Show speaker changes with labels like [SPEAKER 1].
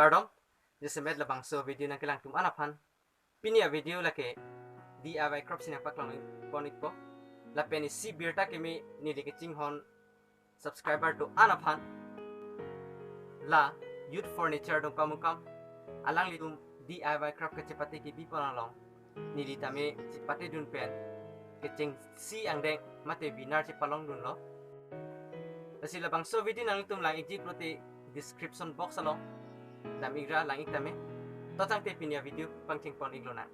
[SPEAKER 1] Kardom, jisemet labang so video nang kilang tum anapan. Pinia video lake DIY Crafts yang paklang ponik po. Lapeni si birta kemi ni dikecing hon subscriber to anapan. La youth furniture dongkamukam. Alang litum DIY craft kecepati ki bipanalong. Ni ditame cepati dun pen. Kecing si ang deng mate binar cepalong dun lo. Kasi labang so video nang litum lang ijip proti description box along. Damigra lang itame. Totang te pinia video pangcing pon iglona.